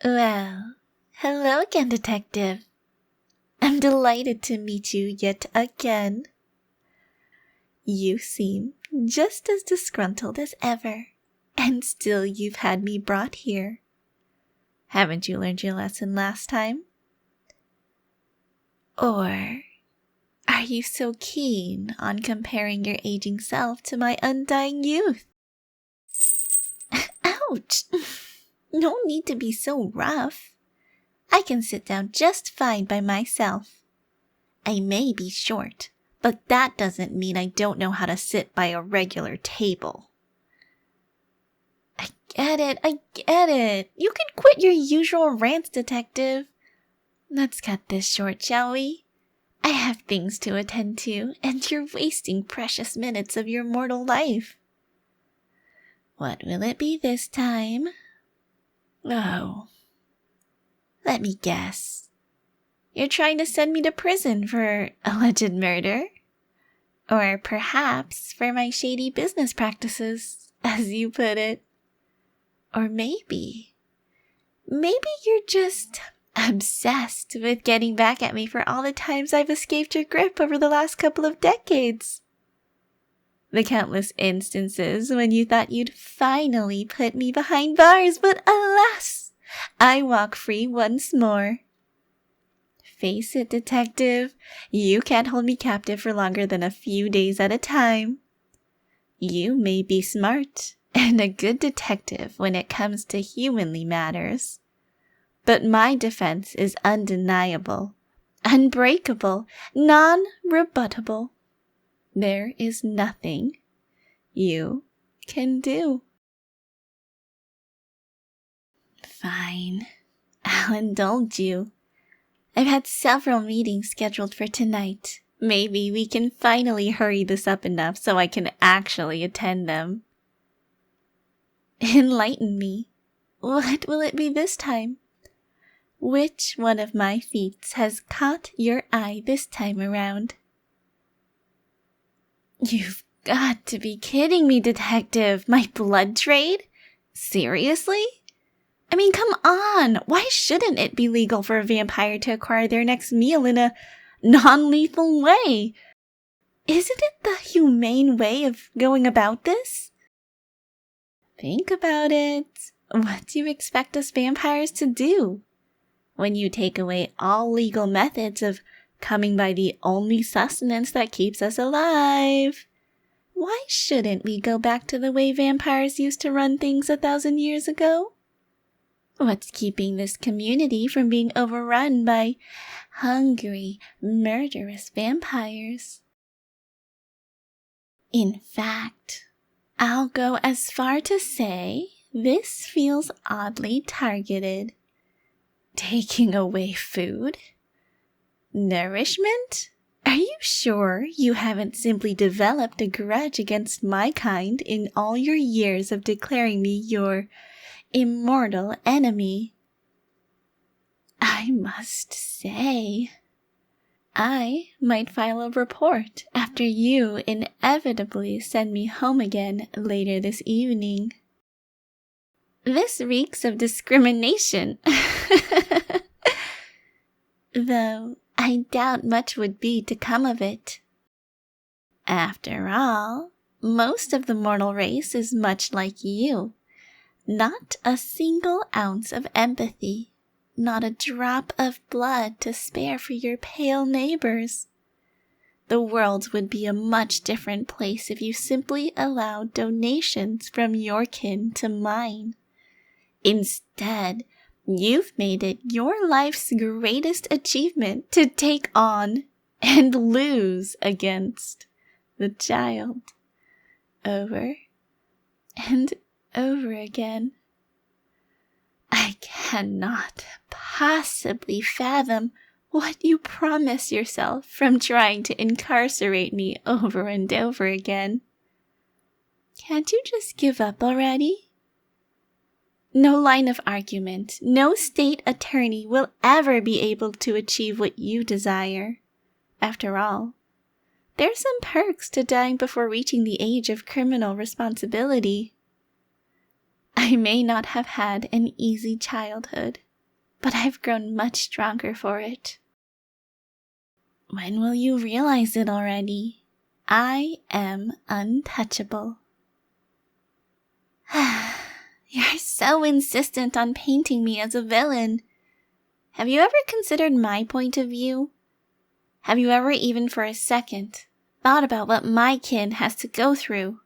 Well, hello again, Detective. I'm delighted to meet you yet again. You seem just as disgruntled as ever, and still you've had me brought here. Haven't you learned your lesson last time? Or are you so keen on comparing your aging self to my undying youth? Ouch! No need to be so rough. I can sit down just fine by myself. I may be short, but that doesn't mean I don't know how to sit by a regular table. I get it. You can quit your usual rants, Detective. Let's cut this short, shall we? I have things to attend to, and you're wasting precious minutes of your mortal life. What will it be this time? Oh, let me guess. You're trying to send me to prison for alleged murder? Or perhaps for my shady business practices, as you put it. Or maybe you're just obsessed with getting back at me for all the times I've escaped your grip over the last couple of decades. The countless instances when you thought you'd finally put me behind bars, but alas, I walk free once more. Face it, Detective, you can't hold me captive for longer than a few days at a time. You may be smart and a good detective when it comes to humanly matters, but my defense is undeniable, unbreakable, non-rebuttable. There is nothing you can do. Fine, I'll indulge you. I've had several meetings scheduled for tonight. Maybe we can finally hurry this up enough so I can actually attend them. Enlighten me. What will it be this time? Which one of my feats has caught your eye this time around? You've got to be kidding me, Detective. My blood trade? Seriously? I mean, come on. Why shouldn't it be legal for a vampire to acquire their next meal in a non-lethal way? Isn't it the humane way of going about this? Think about it. What do you expect us vampires to do? When you take away all legal methods of coming by the only sustenance that keeps us alive, why shouldn't we go back to the way vampires used to run things 1,000 years ago? What's keeping this community from being overrun by hungry, murderous vampires? In fact, I'll go as far to say this feels oddly targeted. Taking away food? Nourishment? Are you sure you haven't simply developed a grudge against my kind in all your years of declaring me your immortal enemy? I must say, I might file a report after you inevitably send me home again later this evening. This reeks of discrimination. Though I doubt much would be to come of it. After all, most of the mortal race is much like you. Not a single ounce of empathy, not a drop of blood to spare for your pale neighbors. The world would be a much different place if you simply allowed donations from your kin to mine. Instead, you've made it your life's greatest achievement to take on and lose against the child over and over again. I cannot possibly fathom what you promise yourself from trying to incarcerate me over and over again. Can't you just give up already? No line of argument, no state attorney will ever be able to achieve what you desire. After all, there's some perks to dying before reaching the age of criminal responsibility. I may not have had an easy childhood, but I've grown much stronger for it. When will you realize it already? I am untouchable. You're so insistent on painting me as a villain. Have you ever considered my point of view? Have you ever even for a second thought about what my kin has to go through?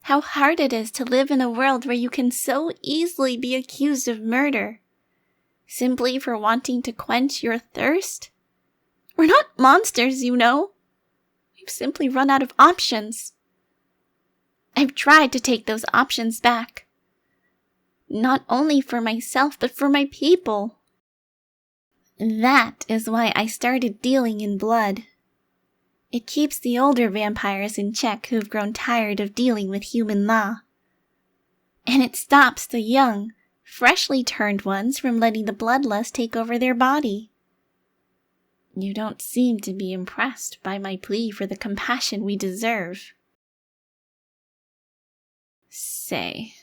How hard it is to live in a world where you can so easily be accused of murder, simply for wanting to quench your thirst? We're not monsters, you know. We've simply run out of options. I've tried to take those options back. Not only for myself, but for my people. That is why I started dealing in blood. It keeps the older vampires in check who've grown tired of dealing with human law. And it stops the young, freshly turned ones from letting the bloodlust take over their body. You don't seem to be impressed by my plea for the compassion we deserve. Say,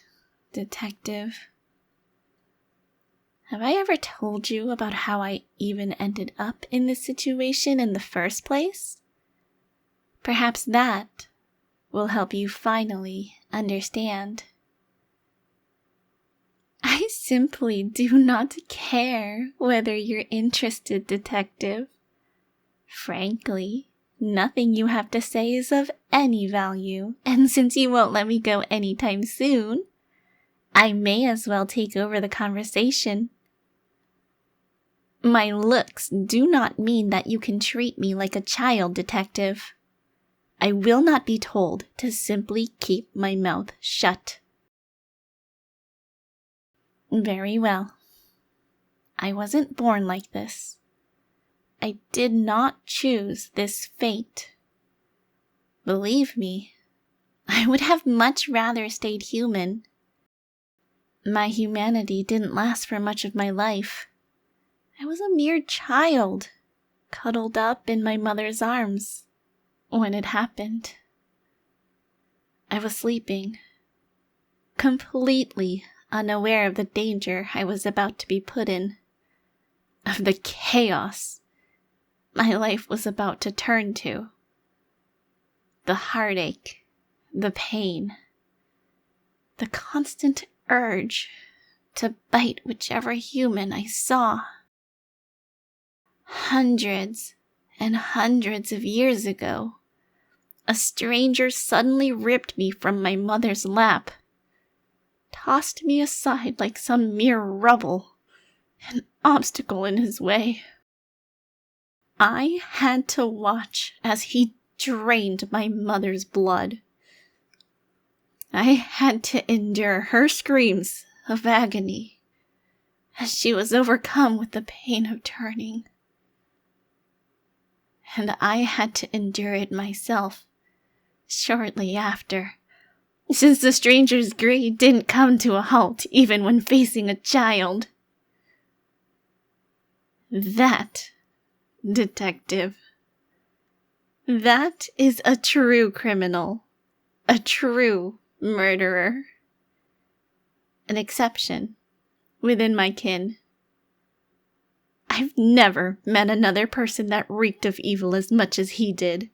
detective, have I ever told you about how I even ended up in this situation in the first place? Perhaps that will help you finally understand. I simply do not care whether you're interested, detective. Frankly, nothing you have to say is of any value, and since you won't let me go anytime soon, I may as well take over the conversation. My looks do not mean that you can treat me like a child, detective. I will not be told to simply keep my mouth shut. Very well. I wasn't born like this. I did not choose this fate. Believe me, I would have much rather stayed human. My humanity didn't last for much of my life. I was a mere child, cuddled up in my mother's arms when it happened. I was sleeping, completely unaware of the danger I was about to be put in, of the chaos my life was about to turn to, the heartache, the pain, the constant urge to bite whichever human I saw. Hundreds and hundreds of years ago, a stranger suddenly ripped me from my mother's lap, tossed me aside like some mere rubble, an obstacle in his way. I had to watch as he drained my mother's blood. I had to endure her screams of agony as she was overcome with the pain of turning. And I had to endure it myself shortly after, since the stranger's greed didn't come to a halt even when facing a child. That, detective, that is a true criminal, a true murderer. An exception within my kin. I've never met another person that reeked of evil as much as he did.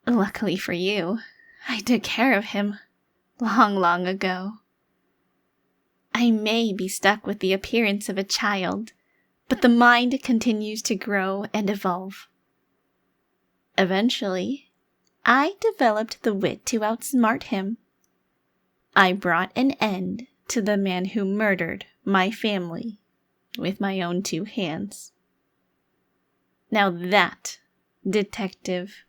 Luckily for you, I took care of him long ago. I may be stuck with the appearance of a child, but the mind continues to grow and evolve. Eventually, I developed the wit to outsmart him. I brought an end to the man who murdered my family with my own 2 hands. Now that, detective,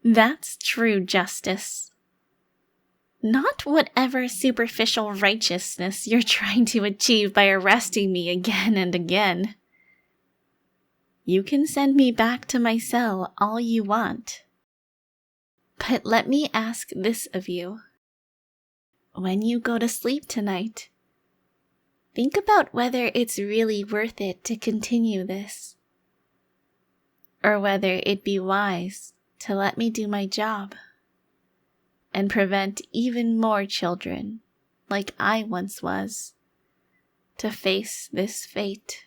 that's true justice. Not whatever superficial righteousness you're trying to achieve by arresting me again and again. You can send me back to my cell all you want. But let me ask this of you. When you go to sleep tonight, think about whether it's really worth it to continue this, or whether it'd be wise to let me do my job and prevent even more children like I once was to face this fate.